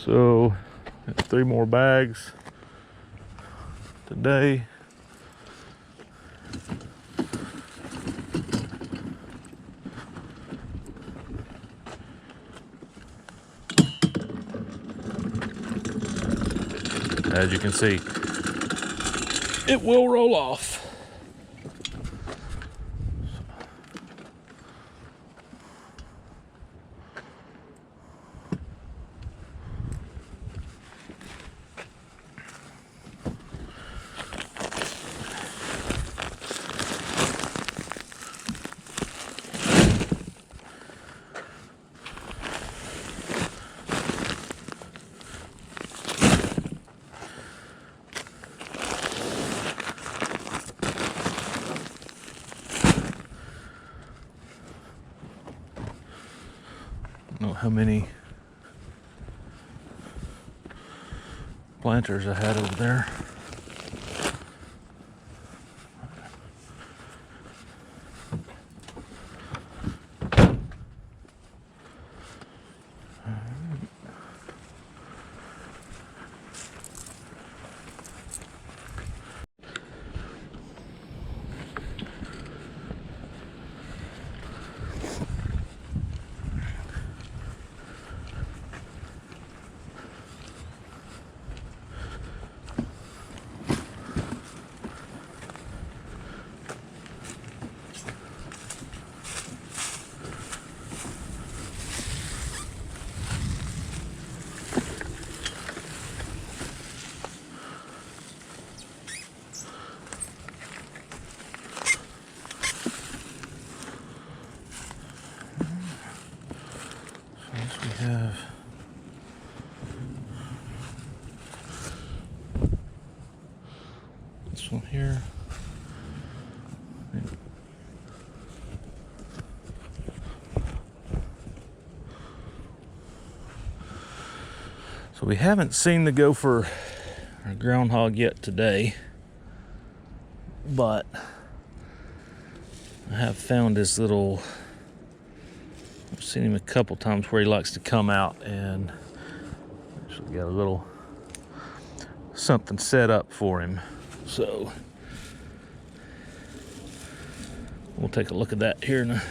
So 3 more bags today. As you can see, it will roll off. I don't know how many planters I had over there. We have this one here. So we haven't seen the gopher or groundhog yet today, but I have found his little, I've seen him a couple times where he likes to come out, and actually got a little something set up for him. So we'll take a look at that here in a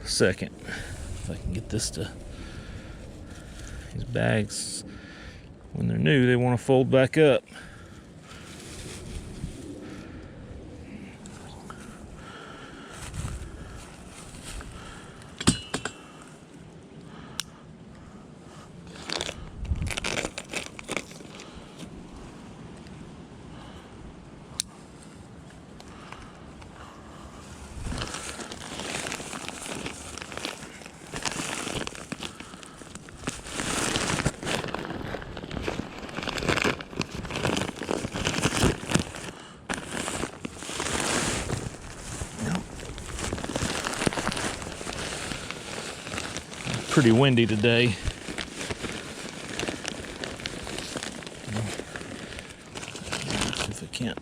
second. If I can get this to, these bags, when they're new, they want to fold back up. Pretty windy today. If I can't.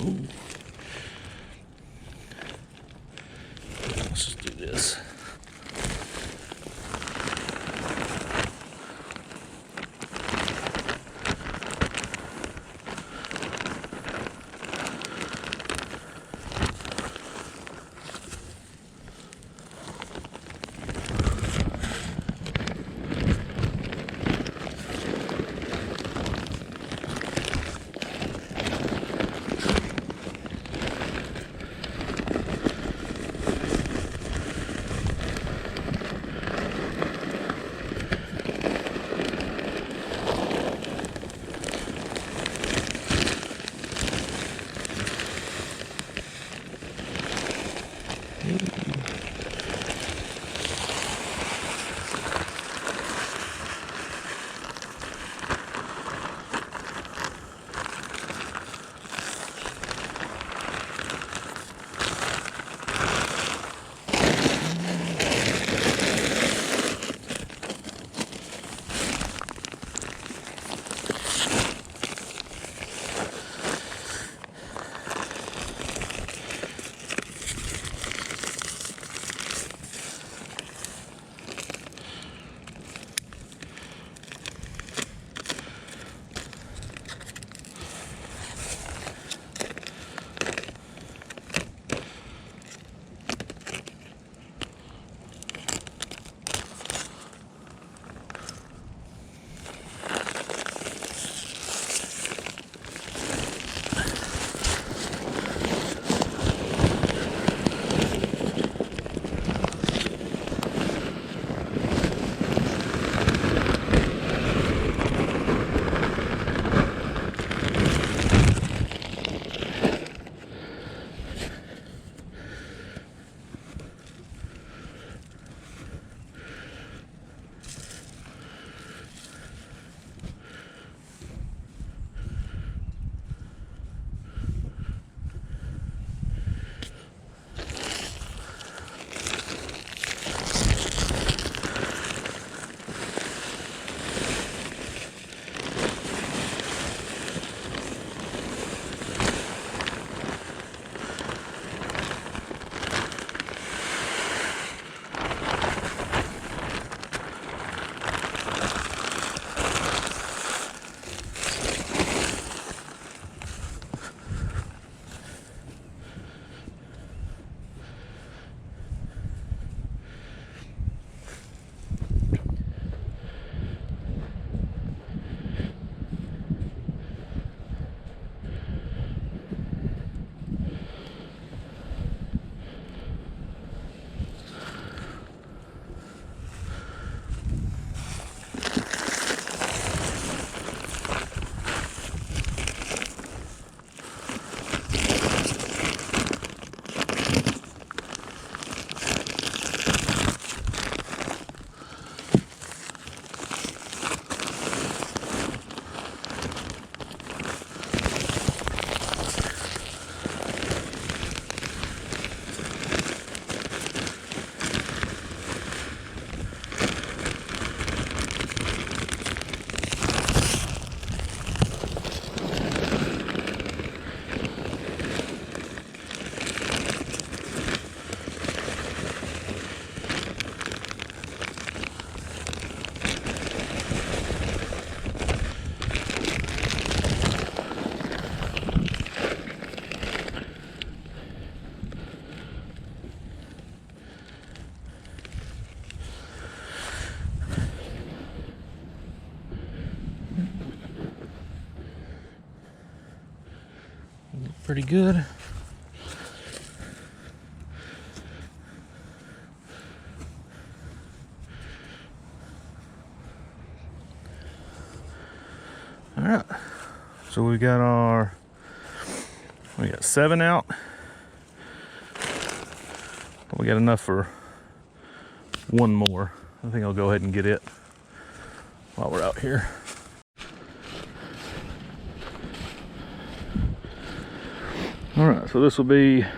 Ooh. Let's just do this. pretty good. All right, so we got 7 out. We got enough for one more. I think I'll go ahead and get it while we're out here. All right, so this will be, I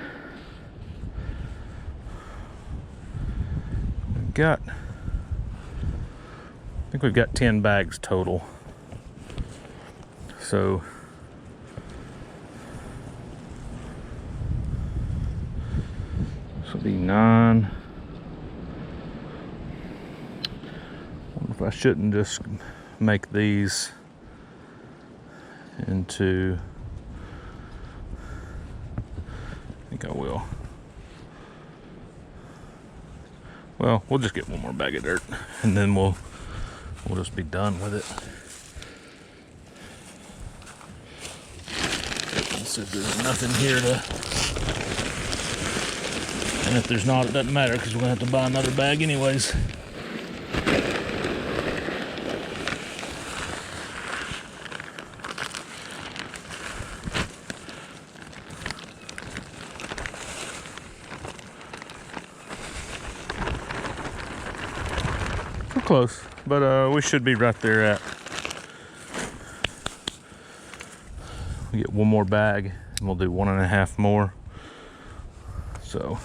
think we've got 10 bags total. So this will be 9. I wonder if I shouldn't just make these into, I think I will. Well, we'll just get one more bag of dirt and then we'll just be done with it. So if there's nothing here and if there's not, it doesn't matter because we're gonna have to buy another bag anyways. We're close, but we should be right there at. We get one more bag and we'll do 1.5 more. So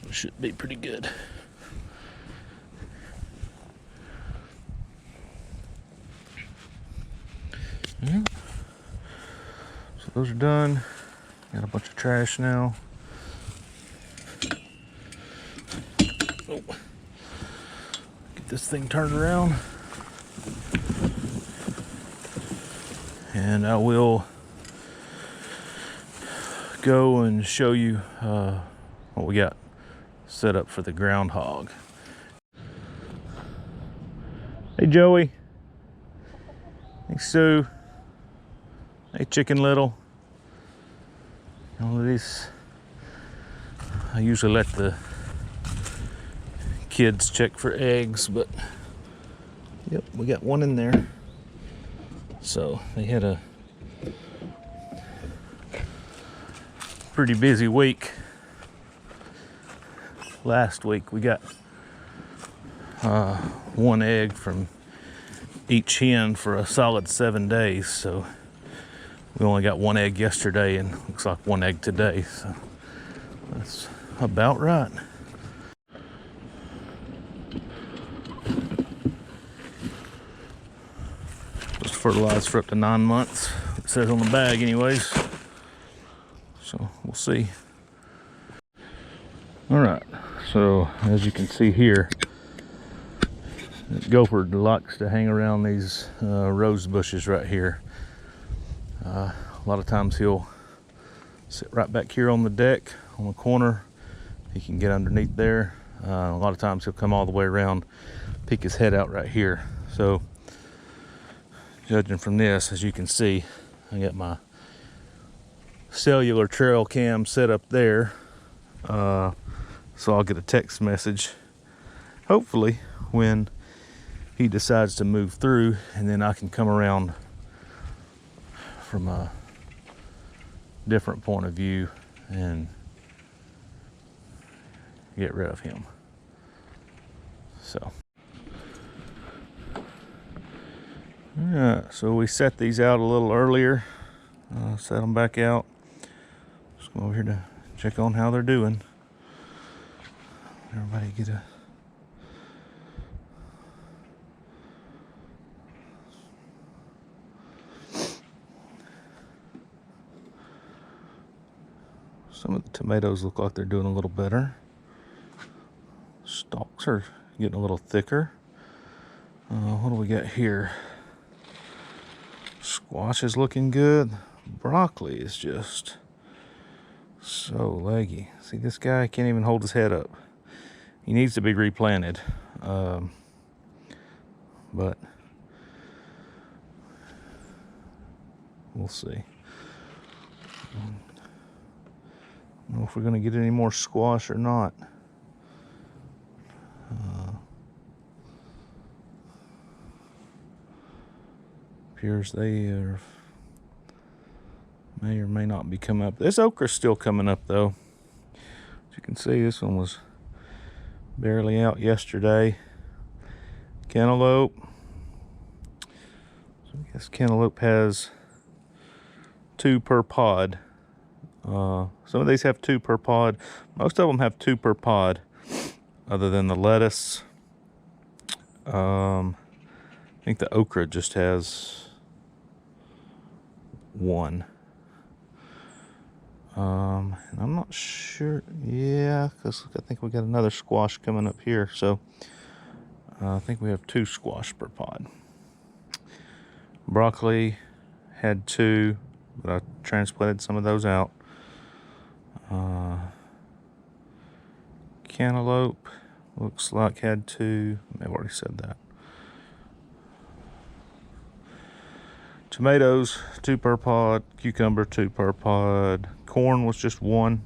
it should be pretty good. Yeah. So those are done. Got a bunch of trash now. Oh. Get this thing turned around. And I will go and show you what we got set up for the groundhog. Hey Joey. Hey Sue. Hey Chicken Little. All of these, I usually let the kids check for eggs, but yep, we got one in there. So they had a pretty busy week. Last week we got 1 egg from each hen for a solid 7 days. So we only got 1 egg yesterday and looks like 1 egg today. So that's about right. Fertilized for up to 9 months. It says on the bag anyways. So we'll see. All right, so as you can see here, gopher likes to hang around these rose bushes right here. A lot of times he'll sit right back here on the deck, on the corner. He can get underneath there. A lot of times he'll come all the way around, peek his head out right here. So judging from this, as you can see, I got my cellular trail cam set up there. So I'll get a text message, hopefully, when he decides to move through, and then I can come around from a different point of view and get rid of him. So. Yeah, so we set these out a little earlier, set them back out. Just go over here to check on how they're doing. Everybody get a some of the tomatoes look like they're doing a little better. Stalks are getting a little thicker. What do we got here? Squash is looking good. Broccoli is just so leggy. See, this guy can't even hold his head up. He needs to be replanted. But we'll see. I don't know if we're going to get any more squash or not. Appears they are, may or may not be coming up. This okra's still coming up though. As you can see, this one was barely out yesterday. Cantaloupe. So I guess cantaloupe has 2 per pod. Some of these have 2 per pod. Most of them have 2 per pod, other than the lettuce. I think the okra just has 1. And I'm not sure. Yeah, because I think we got another squash coming up here. So I think we have 2 squash per pod. Broccoli had 2, but I transplanted some of those out. Cantaloupe looks like had 2. I've already said that. Tomatoes, 2 per pod. Cucumber, 2 per pod. Corn was just 1.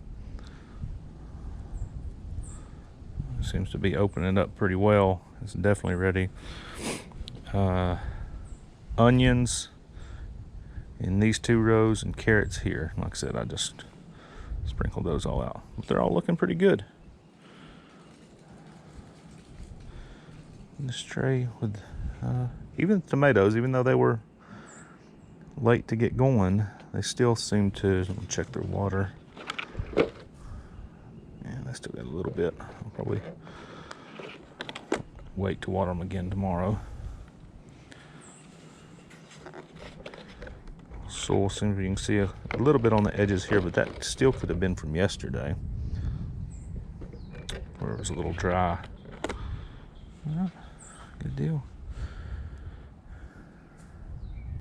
Seems to be opening up pretty well. It's definitely ready. Onions in these 2 rows, and carrots here. Like I said, I just sprinkled those all out. But they're all looking pretty good. This tray with even tomatoes, even though they were late to get going, they still seem to. Let me check their water. Yeah, they still got a little bit. I'll probably wait to water them again tomorrow. Soil seems, you can see a little bit on the edges here, but that still could have been from yesterday, where it was a little dry. Well, good deal.